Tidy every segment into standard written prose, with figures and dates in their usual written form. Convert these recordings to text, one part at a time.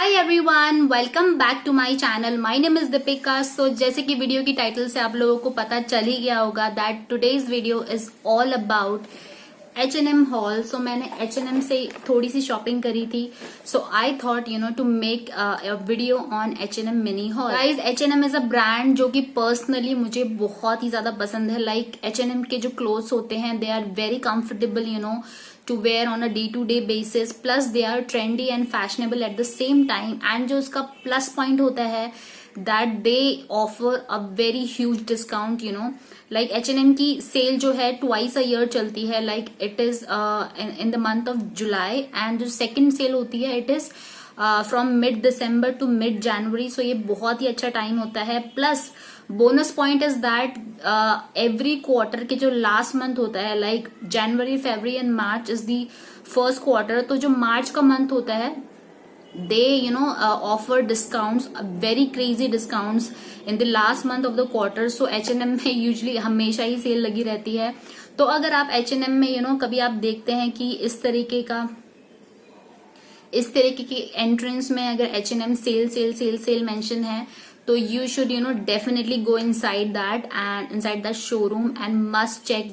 Hi everyone, welcome back to my channel. My name is Deepika. So जैसे कि video की title से आप लोगों को पता चल ही गया होगा that today's video is all about H&M haul. So मैंने H&M से थोड़ी सी शॉपिंग करी थी। So I thought to make a video on H&M mini haul. Guys, H&M is a brand जो कि पर्सनली मुझे बहुत ही ज्यादा पसंद है। लाइक H&M के जो क्लोथ्स होते हैं they are very comfortable to wear on a day-to-day basis, plus they are trendy and fashionable at the same time। and जो उसका plus point होता है that they offer a very huge discount। like H&M की cell जो है twice a year चलती है। like it is in the month of July, and जो second सेल होती है it is from mid December to mid January. So ये बहुत ही अच्छा टाइम होता है। Plus bonus point is that every quarter के जो लास्ट मंथ होता है like January, February and March is the first quarter. तो जो मार्च का मंथ होता है they offer discounts, very crazy discounts in the last month of the quarter। so H&M में यूजली हमेशा ही सेल लगी रहती है। तो अगर आप H&M में कभी आप देखते हैं कि इस तरीके की एंट्रेंस में अगर H&M सेल मेंशन है तो you should definitely go inside that and inside that showroom and must check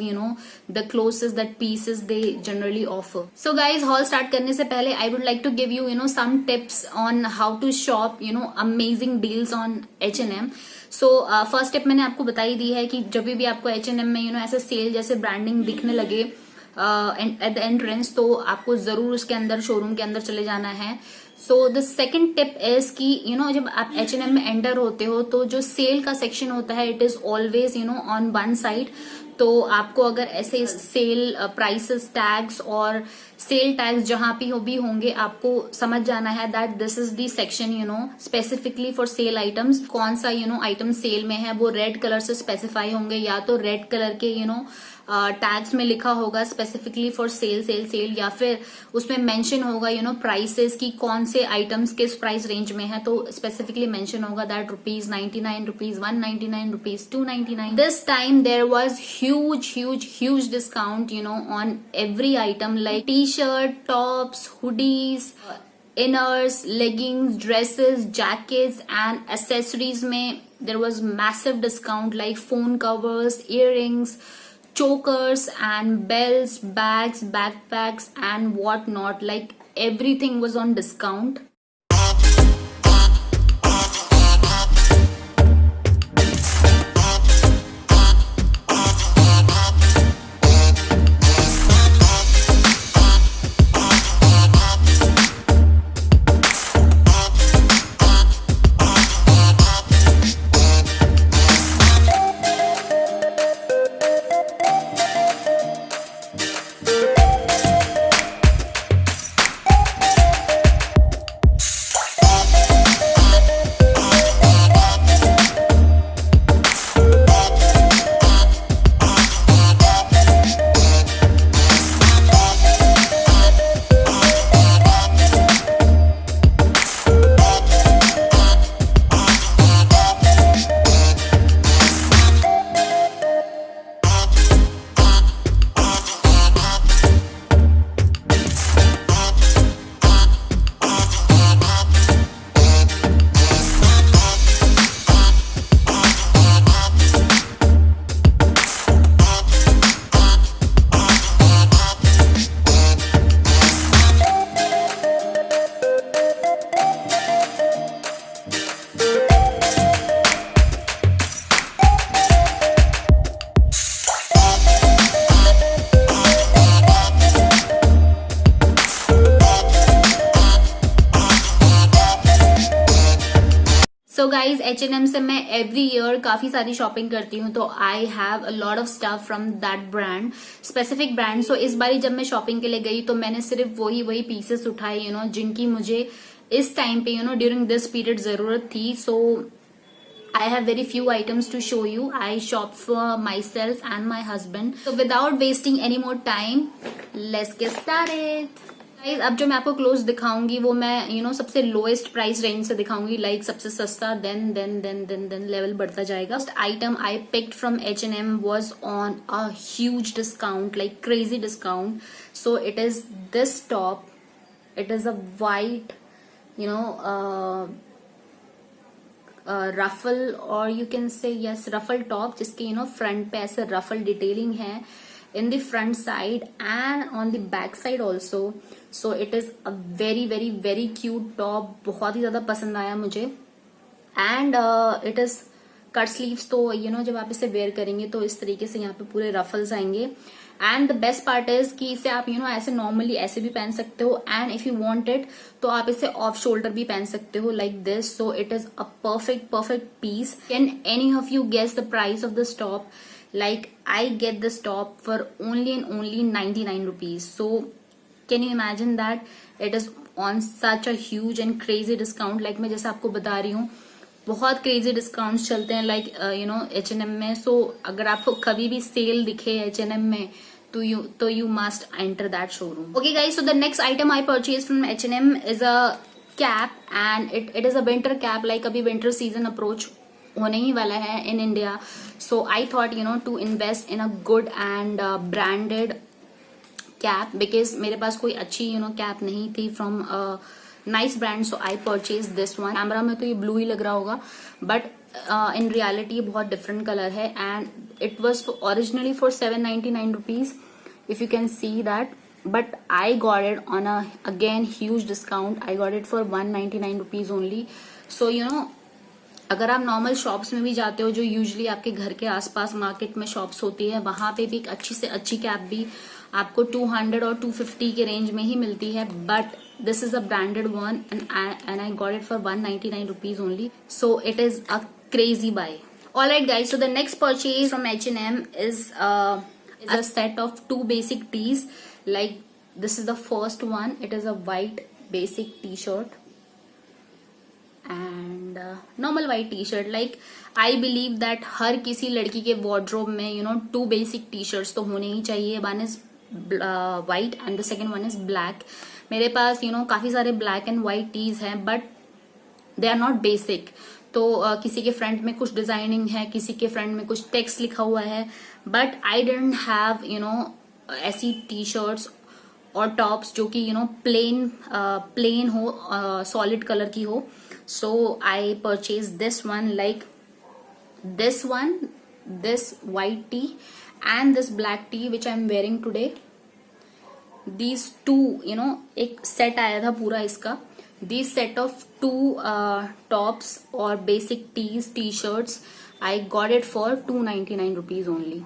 the clothes that pieces they generally offer. So guys, haul start करने से पहले I would like to give you some tips on how to shop amazing deals on H&M। So first tip मैंने आपको बताई दी है कि जब भी आपको H&M में ऐसे सेल जैसे ब्रांडिंग दिखने लगे एट द एंट्रेंस तो आपको जरूर उसके अंदर शोरूम के अंदर चले जाना है। So the second tip is कि जब आप H&M में एंटर होते हो तो जो सेल का सेक्शन होता है it is always on one side. तो आपको अगर ऐसे सेल प्राइसेस टैग्स और सेल टैग्स जहां भी होंगे आपको समझ जाना है that this is the section specifically for sale items. कौन सा आइटम सेल में है वो रेड कलर से स्पेसिफाई होंगे, या तो रेड कलर के टैग्स में लिखा होगा स्पेसिफिकली फॉर सेल, या फिर उसमें मेंशन होगा प्राइसेस की कौन से आइटम्स किस प्राइस रेंज में है। तो स्पेसिफिकली मेंशन होगा that ₹99, ₹199, ₹299। This time there was huge discount on every item like t-shirt, tops, hoodies, inners, leggings, dresses, jackets and accessories में there was massive discount like phone covers, earrings, chokers and belts, bags, backpacks and what not, like everything was on discount। So guys, H&M से मैं every year काफी सारी shopping करती हूँ तो I have a lot of stuff from that brand, specific brand. So इस बारी जब मैं शॉपिंग के लिए गई तो मैंने सिर्फ वही पीसेस उठाए जिनकी मुझे इस टाइम पे ड्यूरिंग दिस पीरियड जरूरत थी। सो I have very few items to show you. I shop for myself and my husband. So without wasting any more time, let's get started. Guys, अब जो मैं आपको क्लोथ्स दिखाऊंगी वो मैं सबसे लोएस्ट प्राइस रेंज से दिखाऊंगी, लाइक सबसे सस्ता, देन लेवल बढ़ता जाएगा। First item I picked from H&M was on a huge discount, like crazy discount. So it is this top. It is a white you know ruffle और you can say yes ruffle top, जिसके you know front पे ऐसे ruffle detailing है in the front side and on the back side also. So it is a very very very cute top, बहुत ही ज्यादा पसंद आया मुझे. And it is cut sleeves, तो यू नो जब आप इसे वेयर करेंगे तो इस तरीके से यहाँ पे पूरे रफल्स आएंगे. And the best part is कि इसे आप यू नो ऐसे नॉर्मली ऐसे भी पहन सकते हो, and if you want it तो आप इसे ऑफ शोल्डर भी पहन सकते हो like this. So it is a perfect piece. Can any of you guess the price of this top? Like I get this top for only and only 99 rupees. So can you imagine that it is on such a huge and crazy discount? Like मैं जैसे आपको बता रही हूँ, बहुत crazy discounts चलते हैं like you know H&M में. सो अगर आपको कभी भी सेल दिखे H&M में तो you must enter that showroom. Okay guys, so the next item I purchased from H&M is a cap, and it is a winter cap. Like अभी winter season approach होने ही वाला है in India. So I thought you know to invest in a good and branded cap, because मेरे पास कोई अच्छी you know cap नहीं थी from nice brand. So I purchase this one. Camera में तो ये ब्लू ही लग रहा होगा, बट इन रियलिटी बहुत डिफरेंट कलर है. And it was originally for 799 rupees, if you can see that. But I got it on a again huge discount. I got it for 199 rupees only. So you know अगर आप normal shops में भी जाते हो, जो usually आपके घर के आसपास मार्केट में शॉप्स होती है, वहां पे भी एक अच्छी से अच्छी कैप भी आपको 200 और 250 के रेंज में ही मिलती है. But this is a branded one and I got it for 199 rupees only. So it is a crazy buy. Alright guys, so the next purchase from H&M is a set of 2 basic tees. Like this is the first one. It is a white basic t-shirt and normal white t-shirt. Like I believe that हर किसी लड़की के wardrobe में you know 2 basic t-shirts तो होने ही चाहिए. One is white and the second one is black. मेरे पास you know काफी सारे black and white tees हैं, but they are not basic. तो किसी के फ्रंट में कुछ डिजाइनिंग है, किसी के फ्रंट में कुछ टेक्स्ट लिखा हुआ है, but I didn't have you know ऐसी टी शर्ट्स और टॉप्स जो कि यू नो प्लेन हो, सॉलिड कलर की हो. So I purchased this one, like this one, this white tee and this black tee which I'm wearing today. These two, you know, एक set आया था पूरा इसका. These set of 2 tops or basic tees, t-shirts, I got it for 299 rupees only.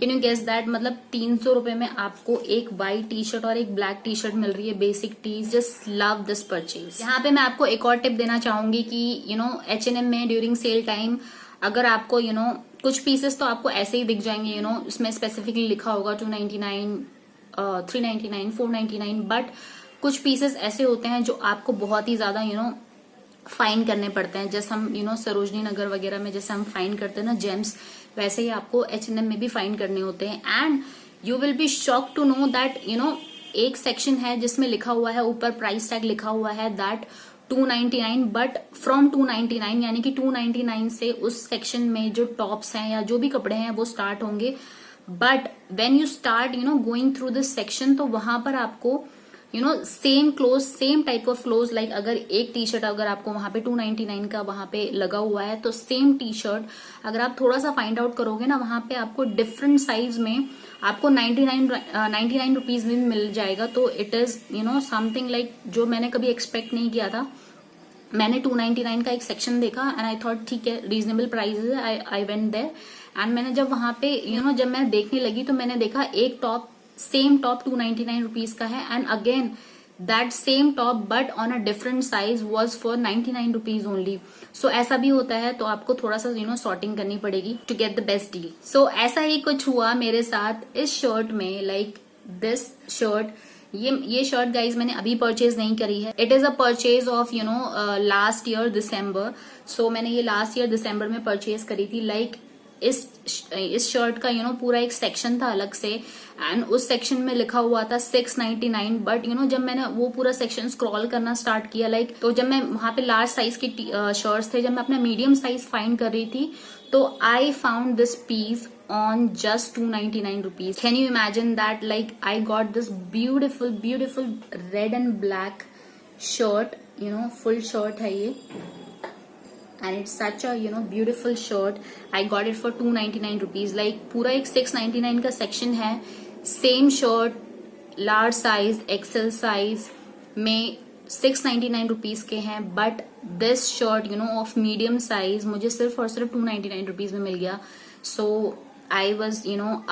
Can you guess that? मतलब 300 रुपए में आपको एक व्हाइट टी शर्ट और एक ब्लैक टी शर्ट मिल रही है, basic tees. Just love this purchase. यहाँ पे मैं आपको एक और टिप देना चाहूंगी कि यू नो H&M में ड्यूरिंग सेल टाइम अगर आपको यू नो कुछ पीसेस तो आपको ऐसे ही दिख जाएंगे, यू नो उसमें स्पेसिफिकली लिखा होगा 299, 399, 499, बट कुछ पीसेस ऐसे होते हैं जो आपको बहुत ही ज्यादा यू नो फाइन करने पड़ते हैं. जैसे हम यू नो सरोजनी नगर वगैरह में जैसे हम फाइन करते हैं ना जेम्स, वैसे ही आपको H&M में भी फाइन करने होते हैं. And you will be shock to know that you know एक सेक्शन है जिसमें लिखा हुआ है, ऊपर प्राइस टैग लिखा हुआ है दैट 299, बट फ्रॉम 299, यानी कि 299 से उस सेक्शन में जो टॉप्स हैं या जो भी कपड़े हैं वो स्टार्ट होंगे. But when you start you know going through this section, तो वहां पर आपको you know same close, same type of close, like अगर एक टी शर्ट अगर आपको वहां पे 299 का वहां पे लगा हुआ है, तो सेम टी शर्ट अगर आप थोड़ा सा फाइंड आउट करोगे ना, वहां पे आपको डिफरेंट साइज में आपको 99 रुपीज में मिल जाएगा. तो it is you know something like जो मैंने कभी एक्सपेक्ट नहीं किया था. मैंने 299 का एक सेक्शन देखा एंड आई थॉट ठीक है, रीजनेबल प्राइसेस है. आई वेंट देयर एंड मैंने जब वहां पे यू नो जब मैं देखने लगी तो मैंने देखा एक टॉप, सेम टॉप 299 रुपीज का है, and again that same top but on a different size was for 99 rupees only. So ऐसा भी होता है, तो आपको थोड़ा सा यू नो सॉर्टिंग करनी पड़ेगी to get the best deal. So ऐसा ही कुछ हुआ मेरे साथ इस शर्ट में. लाइक दिस शर्ट, ये शर्ट गाइज मैंने अभी परचेज नहीं करी है. It is a purchase of you know last year December. So मैंने ये लास्ट ईयर दिसंबर में परचेज करी थी. लाइक इस शर्ट का यू नो पूरा एक सेक्शन था अलग से, एंड उस सेक्शन में लिखा हुआ था 699. बट यू नो जब मैंने वो पूरा सेक्शन स्क्रॉल करना स्टार्ट किया, लाइक तो जब मैं वहां पे लार्ज साइज की शर्ट्स थे, जब मैं अपना मीडियम साइज फाइंड कर रही थी, तो I found this piece on just 299 rupees. Can you imagine that? Like I got this beautiful red and black shirt. Full shirt है ये, and it's such a beautiful shirt. I got it for 299 rupees. Like पूरा एक 699 का section है. Same shirt large size XL size में 699 rupees के हैं, but this shirt of medium size मुझे सिर्फ और सिर्फ 299 रुपीज में मिल गया. सो I was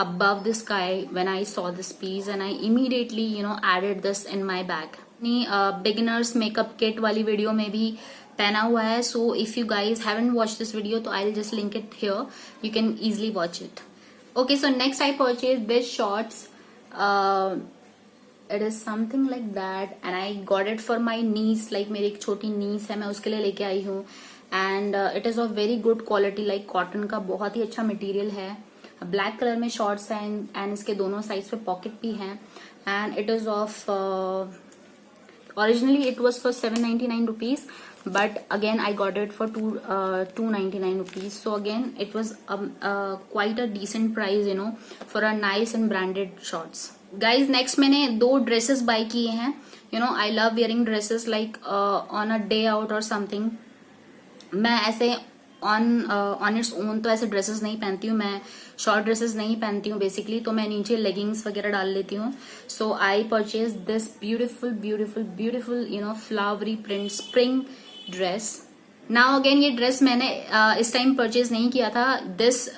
above the sky when I saw this piece, and I immediately added this in my bag. Beginners makeup kit वाली वीडियो में भी पहना हुआ है. So if you guys haven't watch this video तो I will just link it here, you can easily watch it. Okay, so next I purchase this shorts. It is something like that and I got it for my niece. Like मेरी एक छोटी नीस है, मैं उसके लिए लेके आई हूँ. And it is of very good quality, like cotton का बहुत ही अच्छा मटेरियल है. ब्लैक कलर में शॉर्ट्स हैं एंड इसके दोनों साइड पे पॉकेट भी हैं. And it is of originally it was for 799 rupees, but again I got it for 299 rupees. So again it was quite a decent price for a nice and branded shorts. Guys, next मैंने 2 dresses buy किए हैं. I love wearing dresses like on a day out or something. मैं ऐसे on its own तो ऐसे dresses नहीं पहनती हूँ, मैं शॉर्ट ड्रेसेस नहीं पहनती हूँ बेसिकली, तो मैं नीचे लेगिंग्स वगैरह डाल लेती हूँ. So I purchase this beautiful beautiful beautiful flowery print spring dress. Now again ये ड्रेस मैंने इस टाइम परचेज नहीं किया था. This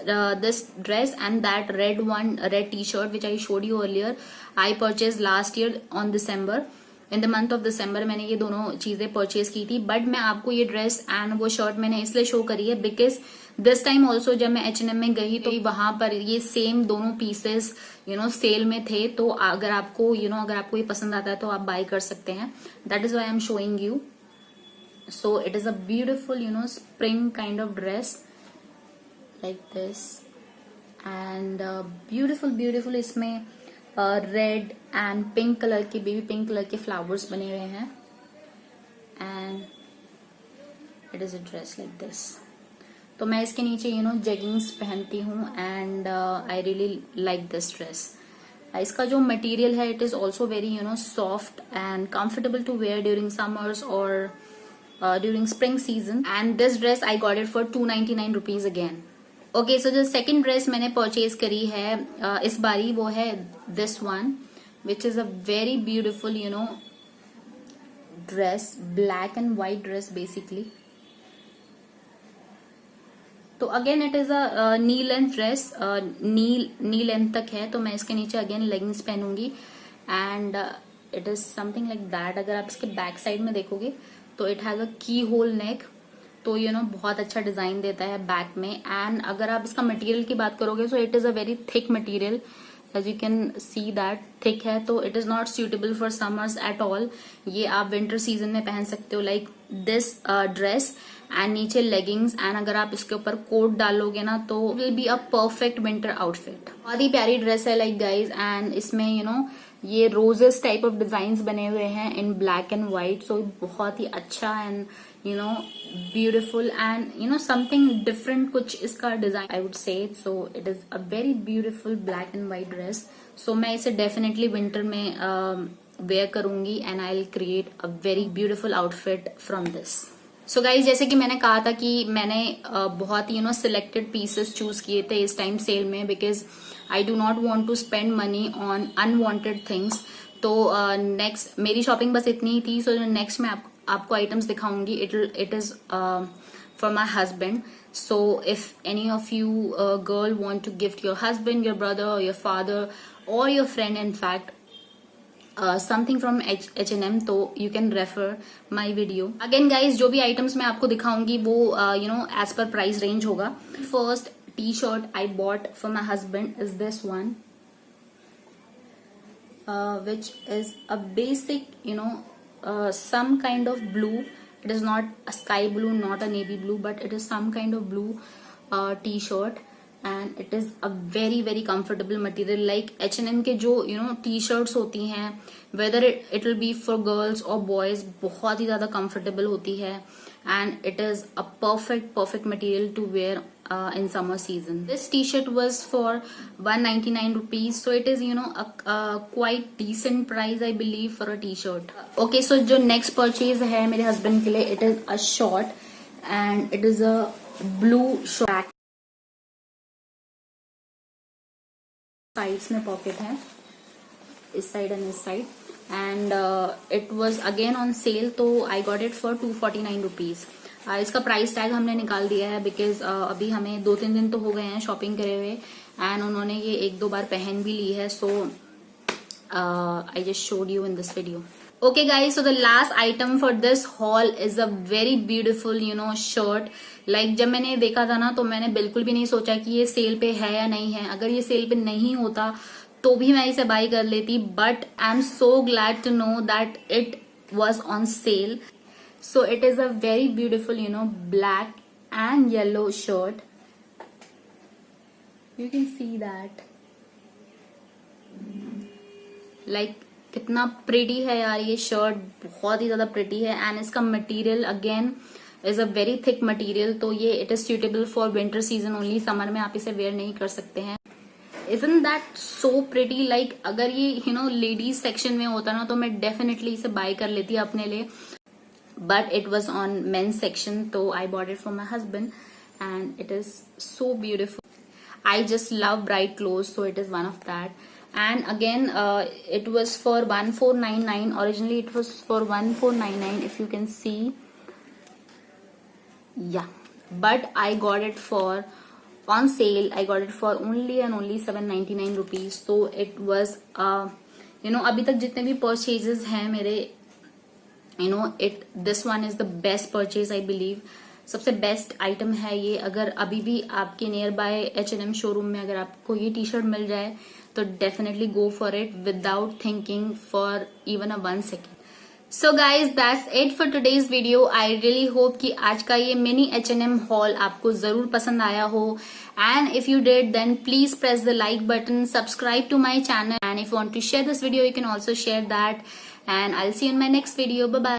dress and that red T shirt which I showed you earlier, I purchase last year on December. In the month of December मैंने ये दोनों चीजें परचेज की थी. बट मैं आपको ये ड्रेस एंड वो शर्ट मैंने इसलिए शो करी है बिकॉज दिस टाइम ऑल्सो जब मैं H&M में गई तो वहां पर ये सेम दोनों पीसेस सेल में थे. तो अगर आपको अगर आपको ये पसंद आता है तो आप बाय कर सकते हैं. That is why I am showing you. So it is a beautiful spring kind of dress like this and beautiful इसमें रेड एंड पिंक कलर के, बेबी पिंक कलर के फ्लावर्स बने हुए हैं. And it is a dress like this. तो मैं इसके नीचे जेगिंग्स पहनती हूँ and I really like this dress. इसका जो मटेरियल है it is also very soft and comfortable to where during summers और during spring season. And this dress I got it for 299 rupees again. Okay, so जो second dress मैंने purchase करी है इस बारी वो है this one which is a very beautiful dress, black and white dress basically. तो again it is a knee length dress, knee length तक है. तो मैं इसके नीचे अगेन लेगिंग्स पहनूंगी and it is something like that. अगर आप इसके बैक साइड में देखोगे तो इट हैज अ की होल नेक, तो बहुत अच्छा डिजाइन देता है बैक में. एंड अगर आप इसका मटेरियल की बात करोगे so it is a very thick material, as you can see that thick है. तो it is not suitable for summers at all. ये आप विंटर सीजन में पहन सकते हो लाइक दिस ड्रेस एंड नीचे लेगिंग्स. एंड अगर आप इसके ऊपर कोट डालोगे ना तो will be a perfect winter outfit. बहुत ही प्यारी ड्रेस है लाइक गाइज. एंड इसमें ये रोजेस टाइप ऑफ डिजाइन बने हुए हैं इन ब्लैक एंड व्हाइट. सो बहुत ही अच्छा and beautiful and something different कुछ इसका design I would say. So it is a very beautiful black and white dress. So मैं इसे definitely winter में wear करूंगी and I'll create a very beautiful outfit from this. So guys, जैसे कि मैंने कहा था कि मैंने बहुत ही selected pieces choose किए थे इस टाइम सेल में because I do not want to spend money on unwanted things. तो नेक्स्ट मेरी शॉपिंग बस इतनी ही थी. सो नेक्स्ट मैं आपको आइटम्स दिखाऊंगी. It is for my husband. So if any of you girl want to gift your husband, your brother, your father और your friend in fact something from H&M, तो you can refer my video. Again guys, जो भी items मैं आपको दिखाऊंगी वो as per price range होगा. First T shirt I bought for my husband is this one, which is a basic some kind of blue. It is not a sky blue, not a navy blue, but it is some kind of blue t-shirt and it is a very very comfortable material. Like H&M के जो t-shirts होती हैं, whether it will be for girls or boys, बहुत ही ज्यादा comfortable होती है and it is a perfect material to wear in summer season. This t-shirt was for 199 rupees, so it is a quite decent price I believe for a t-shirt. Okay, so जो next purchase है मेरे husband के लिए, it is a short and it is a blue short. Sides में pocket है, इस side and इस side, and it was again on sale, तो I got it for 249 rupees. इसका प्राइस टैग हमने निकाल दिया है बिकॉज अभी हमें 2-3 दिन तो हो गए हैं शॉपिंग करे हुए एंड उन्होंने ये 1-2 बार पहन भी ली है, so I just showed you in this video. Okay guys, so the last item for this haul is a very beautiful shirt. Like जब मैंने देखा था ना तो मैंने बिल्कुल भी नहीं सोचा कि ये सेल पे है या नहीं है. अगर ये सेल पे नहीं होता तो भी मैं इसे बाय कर लेती, but I am so glad to know that it was on sale. So it is a very beautiful black and yellow shirt. You can see that. Like कितना प्रिटी है यार ये शर्ट, बहुत ही ज्यादा प्रिटी है. एंड इसका material again is a very thick material, तो ये it is suitable for winter season only. Summer में आप इसे वेयर नहीं कर सकते हैं. Isn't that so pretty? Like अगर ये लेडीज सेक्शन में होता ना तो मैं डेफिनेटली इसे बाय कर लेती अपने लिए, but it was on men's section, so I bought it for my husband and it is so beautiful. I just love bright clothes, so it is one of that. And again it was for 1499. Originally it was for 1499 if you can see. Yeah, but I got it for on sale. I got it for only and only 799 rupees. So it was अभी तक जितने भी purchases हैं मेरे, this one is the best purchase I believe. सबसे best item है ये. अगर अभी भी आपके नियर बाय H&M शोरूम में अगर आपको ये टी शर्ट मिल जाए तो definitely go for it without thinking for even a 1 second. So guys that's it for today's video. I really hope कि आज का ये मिनी H&M हॉल आपको जरूर पसंद आया हो. And if you did then please press the like button, subscribe to my channel, and if you want to share this video you can also share that. And I'll see you in my next video. Bye bye.